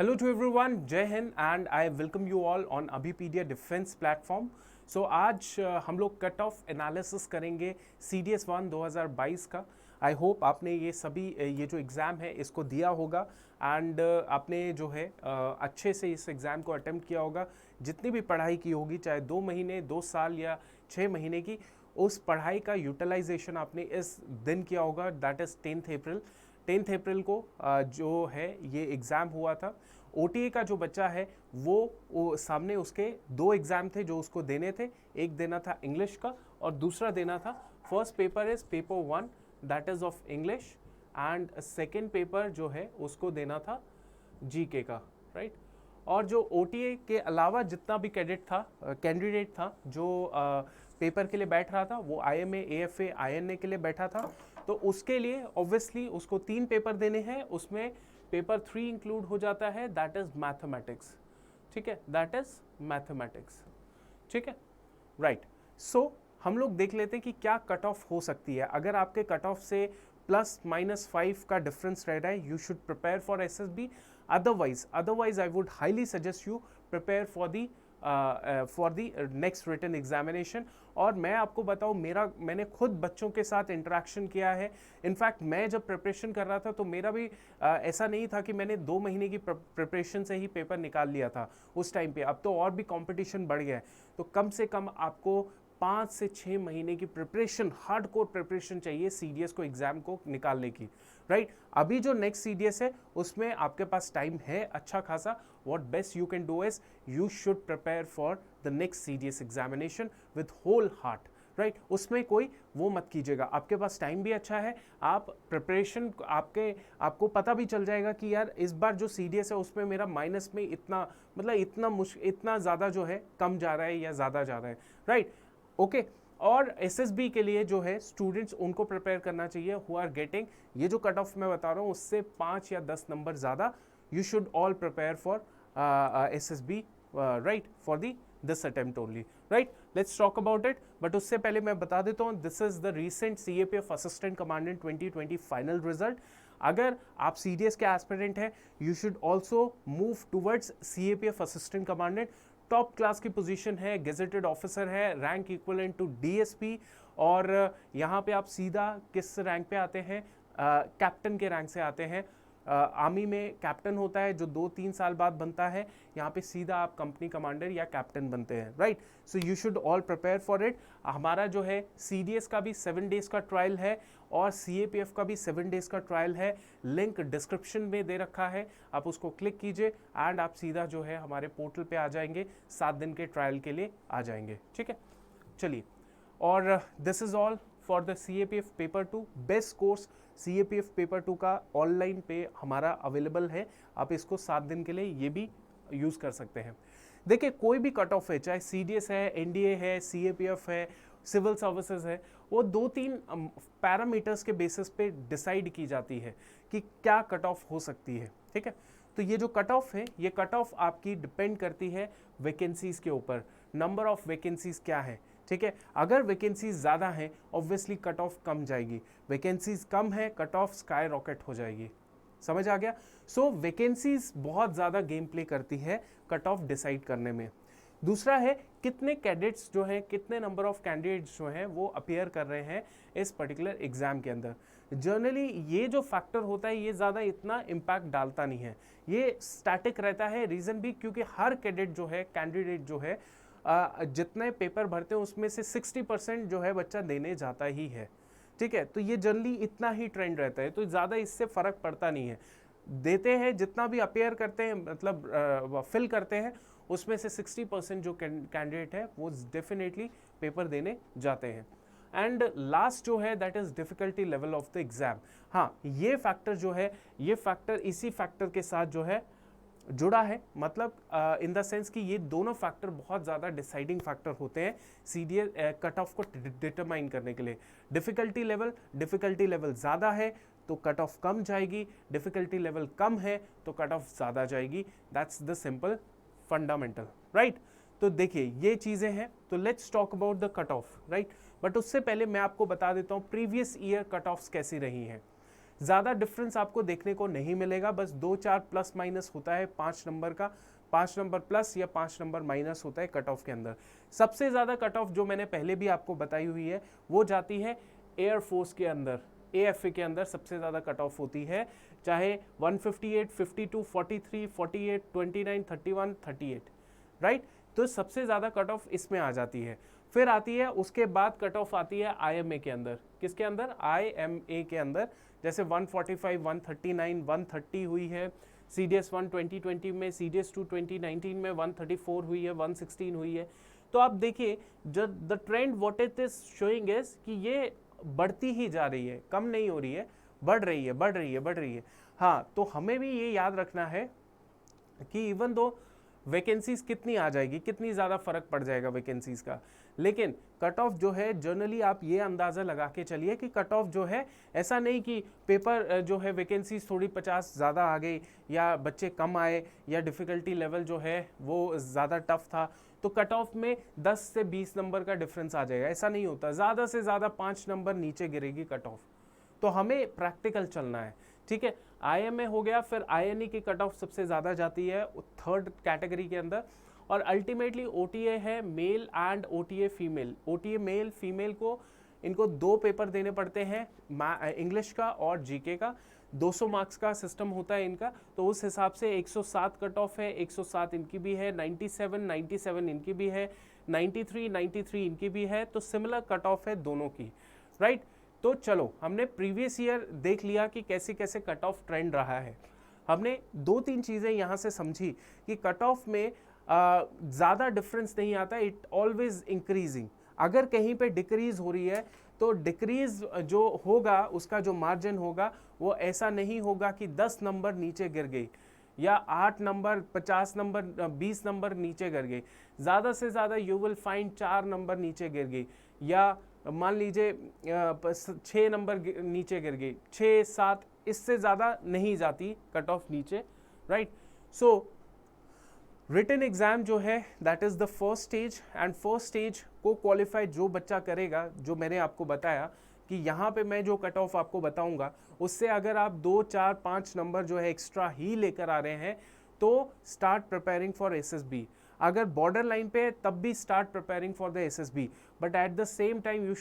Hello to everyone, जय हिंद and I welcome you all on Abhipedia defence platform. So आज हम लोग कट ऑफ एनालिसिस करेंगे CDS 1 2022 का। आई होप आपने ये सभी ये जो एग्ज़ाम है इसको दिया होगा एंड आपने जो है अच्छे से इस एग्ज़ाम को अटेम्प्ट किया होगा। जितनी भी पढ़ाई की होगी, चाहे 2 महीने 2 साल या 6 महीने की, उस पढ़ाई का यूटिलाइजेशन आपने इस दिन किया होगा, that is 10th April. 10th अप्रैल को जो है ये एग्ज़ाम हुआ था। OTA का जो बच्चा है वो सामने उसके 2 एग्ज़ाम थे जो उसको देने थे। एक देना था इंग्लिश का और दूसरा देना था, first paper is paper 1 that is of English and second paper जो है उसको देना था GK का, राइट। और जो OTA के अलावा जितना भी कैंडिडेट था जो पेपर के लिए बैठ रहा था, वो IMA, AFA, INA के लिए बैठा था। तो उसके लिए ऑब्वियसली उसको 3 पेपर देने हैं, उसमें पेपर 3 इंक्लूड हो जाता है, दैट इज मैथमेटिक्स। ठीक है, दैट इज मैथमेटिक्स। ठीक है, राइट। सो हम लोग देख लेते हैं कि क्या कट ऑफ हो सकती है। अगर आपके कट ऑफ से +-5 का डिफरेंस रह रहा है, you should prepare for SSB। Otherwise I would highly suggest you prepare for the next written examination. और मैं आपको बताऊं, मैंने खुद बच्चों के साथ इंटरेक्शन किया है। इनफैक्ट मैं जब प्रिपरेशन कर रहा था तो मेरा भी ऐसा नहीं था कि मैंने 2 महीने की प्रिपरेशन से ही पेपर निकाल लिया था उस टाइम पे। अब तो और भी कंपटीशन बढ़ गया है, तो कम से कम आपको 5 से 6 महीने की प्रिपरेशन, हार्डकोर प्रिपरेशन चाहिए CDS को एग्जाम को निकालने की, राइट। अभी जो नेक्स्ट CDS है उसमें आपके पास टाइम है अच्छा खासा। What best you can do is you should prepare for the next CDS examination with whole heart, right. उसमें कोई वो मत कीजिएगा, आपके पास टाइम भी अच्छा है। आप प्रिपरेशन आपको पता भी चल जाएगा कि यार इस बार जो CDS है उसमें मेरा माइनस में इतना, मतलब इतना ज़्यादा जो है कम जा रहा है या ज़्यादा जा रहा है, राइट। ओके। और SSB के लिए जो है स्टूडेंट्स, उनको प्रिपेयर करना चाहिए हु आर गेटिंग, ये जो कट ऑफ मैं बता रहा हूँ उससे 5 या 10 नंबर ज़्यादा। You should all prepare for SSB, right, for this attempt only, right. Let's talk about it. But उससे पहले मैं बता देता हूँ, this is the recent CAPF assistant commandant 2020 final result. अगर आप CDS के एस्पिरेंट हैं, you should also move towards CAPF assistant commandant. Top class की पोजीशन है, गेजेटेड ऑफिसर है, रैंक इक्वलेंट टू DSP। और यहाँ पे आप सीधा किस रैंक पे आते हैं, कैप्टन के रैंक से आते हैं। आर्मी में कैप्टन होता है जो 2-3 साल बाद बनता है, यहाँ पे सीधा आप कंपनी कमांडर या कैप्टन बनते हैं, right. So you should all prepare for it. हमारा जो है CDS का भी 7 डेज का ट्रायल है और CAPF का भी 7 डेज का ट्रायल है। लिंक डिस्क्रिप्शन में दे रखा है, आप उसको क्लिक कीजिए एंड आप सीधा जो है हमारे पोर्टल पे आ जाएंगे, 7 दिन के ट्रायल के लिए आ जाएंगे। ठीक है, चलिए। और this is all for the CAPF paper 2 best course. CAPF paper 2 का ऑनलाइन पे हमारा अवेलेबल है, आप इसको 7 दिन के लिए ये भी यूज़ कर सकते हैं। देखिए, कोई भी कट ऑफ है, चाहे CDS है, NDA है, CAPF है, सिविल सर्विसेज है, वो 2-3 पैरामीटर्स के बेसिस पे डिसाइड की जाती है कि क्या कट ऑफ हो सकती है। ठीक है, तो ये जो कट ऑफ है, ये कट ऑफ आपकी डिपेंड करती है वैकेंसीज के ऊपर, नंबर ऑफ वैकेंसीज क्या है। ठीक है, अगर वैकेंसीज ज़्यादा हैं ऑब्वियसली कट ऑफ कम जाएगी, वैकेंसीज कम है कट ऑफ स्काई रॉकेट हो जाएगी। समझ आ गया। सो वैकेंसीज बहुत ज़्यादा गेम प्ले करती है कट ऑफ डिसाइड करने में। दूसरा है कितने कैडेट्स जो हैं, कितने नंबर ऑफ कैंडिडेट्स जो हैं वो अपियर कर रहे हैं इस पर्टिकुलर एग्जाम के अंदर। जनरली ये जो फैक्टर होता है ये ज़्यादा इतना इम्पैक्ट डालता नहीं है, ये स्टैटिक रहता है। रीज़न भी क्योंकि हर कैडेट जो है, कैंडिडेट जो है, जितने पेपर भरते हैं उसमें से 60% जो है बच्चा देने जाता ही है। ठीक है, तो ये जनरली इतना ही ट्रेंड रहता है, तो ज़्यादा इससे फ़र्क पड़ता नहीं है। देते हैं जितना भी अपेयर करते हैं, मतलब फिल करते हैं, उसमें से 60% जो कैंडिडेट है वो डेफिनेटली पेपर देने जाते हैं। एंड लास्ट जो है that is difficulty level of the exam. हाँ, ये फैक्टर जो है, ये फैक्टर इसी फैक्टर के साथ जो है जुड़ा है, मतलब इन द सेंस कि ये दोनों फैक्टर बहुत ज़्यादा डिसाइडिंग फैक्टर होते हैं CDS कट ऑफ को डिटरमाइन करने के लिए। डिफ़िकल्टी लेवल ज़्यादा है तो कट ऑफ कम जाएगी, डिफ़िकल्टी लेवल कम है तो कट ऑफ ज़्यादा जाएगी। That's the simple fundamental, right. तो देखिए ये चीज़ें हैं, तो let's talk about the cut off, right. But उससे पहले मैं आपको बता देता हूँ प्रीवियस ईयर कट ऑफ्स कैसी रही हैं। ज़्यादा डिफरेंस आपको देखने को नहीं मिलेगा, बस 2-4 प्लस माइनस होता है 5 नंबर का, 5 नंबर प्लस या 5 नंबर माइनस होता है कट ऑफ के अंदर। सबसे ज़्यादा कट ऑफ जो मैंने पहले भी आपको बताई हुई है वो जाती है एयरफोर्स के अंदर, AFA के अंदर सबसे ज़्यादा कट ऑफ होती है, चाहे 158, 52, 43, 48, 29, 31, 38, राइट। तो सबसे ज़्यादा कट ऑफ इसमें आ जाती है। फिर आती है उसके बाद कट ऑफ आती है IMA के अंदर। किसके अंदर? IMA के अंदर, जैसे 145, 139, 130 हुई है, CDS 1 2020 में, CDS 2 2019 में 134 हुई है, 116 हुई है। तो आप देखिए the trend what it is showing is कि ये बढ़ती ही जा रही है, कम नहीं हो रही है, बढ़ रही है, बढ़ रही है, बढ़ रही है। हाँ, तो हमें भी ये याद रखना है कि इवन दो वैकेंसीज कितनी आ जाएगी, कितनी ज़्यादा फर्क पड़ जाएगा वैकेंसीज का, लेकिन कट ऑफ जो है जनरली आप ये अंदाज़ा लगा के चलिए कि कट ऑफ जो है, ऐसा नहीं कि पेपर जो है वैकेंसीज थोड़ी 50 ज़्यादा आ गई या बच्चे कम आए या डिफ़िकल्टी लेवल जो है वो ज़्यादा टफ था तो कट ऑफ में 10 से 20 नंबर का डिफरेंस आ जाएगा, ऐसा नहीं होता। ज़्यादा से ज़्यादा 5 नंबर नीचे गिरेगी कट ऑफ। तो हमें प्रैक्टिकल चलना है, ठीक है। IMA हो गया, फिर INE की कट ऑफ सबसे ज़्यादा जाती है थर्ड कैटेगरी के अंदर, और अल्टीमेटली OTA है male and OTA female. OTA male female को इनको 2 पेपर देने पड़ते हैं, इंग्लिश का और GK का, 200 मार्क्स का सिस्टम होता है इनका, तो उस हिसाब से 107 कट ऑफ है, 107 इनकी भी है, 97 इनकी भी है, 93 इनकी भी है, तो सिमिलर कट ऑफ है दोनों की, राइट। तो चलो हमने प्रीवियस ईयर देख लिया कि कैसे कैसे कट ऑफ ट्रेंड रहा है। हमने 2-3 चीज़ें यहाँ से समझी कि कट ऑफ में ज़्यादा डिफरेंस नहीं आता, इट ऑलवेज इंक्रीजिंग। अगर कहीं पे डिक्रीज हो रही है तो डिक्रीज जो होगा उसका जो मार्जिन होगा वो ऐसा नहीं होगा कि 10 नंबर नीचे गिर गई या 8 नंबर, 50 नंबर, 20 नंबर नीचे गिर गई। ज़्यादा से ज़्यादा यू विल फाइंड 4 नंबर नीचे गिर गई, या मान लीजिए 6 नंबर नीचे गिर गई, 6-7, इससे ज़्यादा नहीं जाती कट ऑफ नीचे, राइट। सो रिटन एग्ज़ाम जो है that is the first stage, and first stage को क्वालिफाई जो बच्चा करेगा, जो मैंने आपको बताया कि यहाँ पे मैं जो कट ऑफ आपको बताऊँगा उससे अगर आप 2, 4, 5 नंबर जो है एक्स्ट्रा ही लेकर आ रहे हैं तो स्टार्ट प्रिपेयरिंग फॉर SSB। अगर बॉर्डर लाइन पे है तब भी start preparing for the SSB, but at the same time you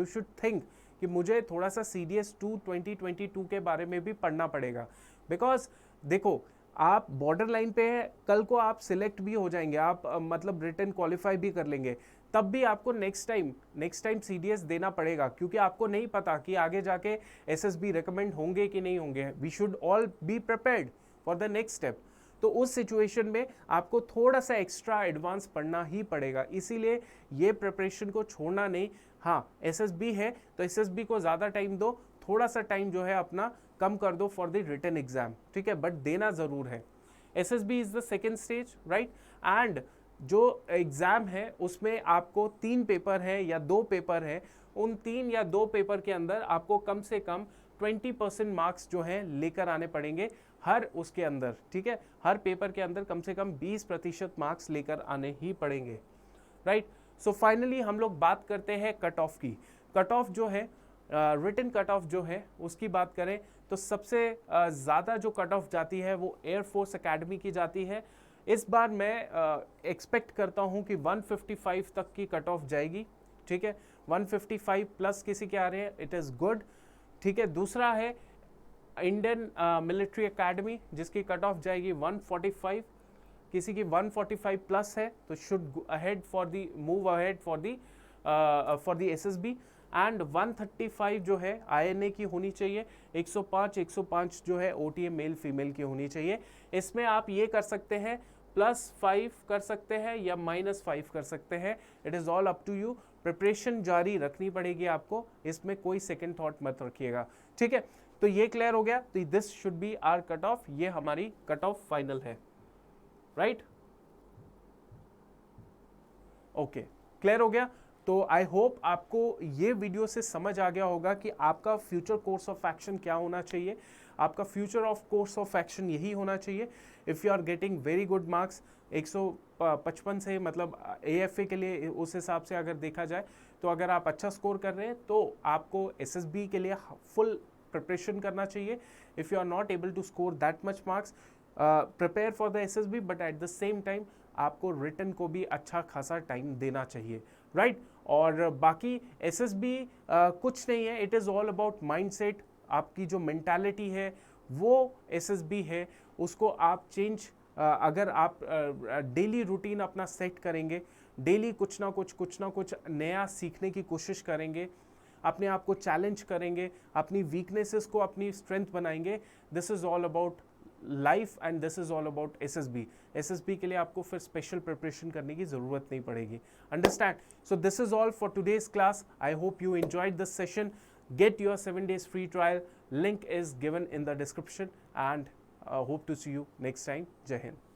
should think कि मुझे थोड़ा सा CDS 2 2022 के बारे में भी पढ़ना पड़ेगा। बिकॉज देखो आप बॉर्डर लाइन पे है, कल को आप सिलेक्ट भी हो जाएंगे, आप मतलब रिटन क्वालिफाई भी कर लेंगे, तब भी आपको नेक्स्ट टाइम CDS देना पड़ेगा, क्योंकि आपको नहीं पता कि आगे जाके SSB रिकमेंड होंगे कि नहीं होंगे। We should all be prepared for the next step. तो उस सिचुएशन में आपको थोड़ा सा एक्स्ट्रा एडवांस पढ़ना ही पड़ेगा, इसीलिए ये प्रिपरेशन को छोड़ना नहीं। हाँ, SSB है तो SSB को ज़्यादा टाइम दो, थोड़ा सा टाइम जो है अपना कम कर दो फॉर द रिटन एग्जाम, ठीक है, बट देना ज़रूर है। SSB is the second stage, right. And जो एग्ज़ाम है उसमें आपको 3 पेपर है या 2 पेपर है, उन 3 या 2 पेपर के अंदर आपको कम से कम 20% मार्क्स जो है लेकर आने पड़ेंगे हर उसके अंदर, ठीक है। हर पेपर के अंदर कम से कम 20% मार्क्स लेकर आने ही पड़ेंगे, राइट। सो फाइनली हम लोग बात करते हैं कट ऑफ की। कट ऑफ जो है रिटन कट ऑफ जो है उसकी बात करें तो सबसे ज़्यादा जो कट ऑफ जाती है वो एयरफोर्स एकेडमी की जाती है। इस बार मैं एक्सपेक्ट करता हूं कि 155 तक की कट ऑफ जाएगी, ठीक है। 155 प्लस किसी के आ रहे हैं, इट इज़ गुड, ठीक है। दूसरा है इंडियन मिलिट्री एकेडमी जिसकी कट ऑफ जाएगी 145, किसी की 145 प्लस है तो should ahead for the move ahead for the SSB। And 135 जो है INA की होनी चाहिए, 105 जो है OTA मेल फीमेल की होनी चाहिए। इसमें आप ये कर सकते हैं +5 कर सकते हैं या -5 कर सकते हैं, it is all up to you. Preparation जारी रखनी पड़ेगी आपको, इसमें कोई सेकेंड थॉट मत रखिएगा, ठीक है। तो ये क्लियर हो गया, तो this should be our cut off, ये हमारी कट ऑफ फाइनल है, राइट। ओके, क्लियर हो गया। तो आई होप आपको ये वीडियो से समझ आ गया होगा कि आपका फ्यूचर कोर्स ऑफ एक्शन क्या होना चाहिए। आपका future of course of action यही होना चाहिए। If you are getting very good marks 155 से, मतलब AFA के लिए उस हिसाब से अगर देखा जाए तो अगर आप अच्छा स्कोर कर रहे हैं तो आपको SSB के लिए फुल प्रिपरेशन करना चाहिए. If you are not able to score that much marks, prepare for the SSB, but at the same time आपको रिटन को भी अच्छा खासा टाइम देना चाहिए, राइट. और बाकी एसएसबी कुछ नहीं है, it is all about mindset. आपकी जो मेंटालिटी है वो एसएसबी है, उसको आप चेंज अगर आप डेली रूटीन अपना सेट करेंगे, डेली कुछ ना कुछ नया सीखने की कोशिश करेंगे, अपने आप को चैलेंज करेंगे, अपनी वीकनेसेस को अपनी स्ट्रेंथ बनाएंगे. This is all about life and this is all about SSB. SSB के लिए आपको फिर स्पेशल प्रिपरेशन करने की ज़रूरत नहीं पड़ेगी. Understand? So this is all for today's class. I hope you enjoyed this session. Get your 7 days free trial. Link is given in the description, and hope to see you next time. Jai Hind.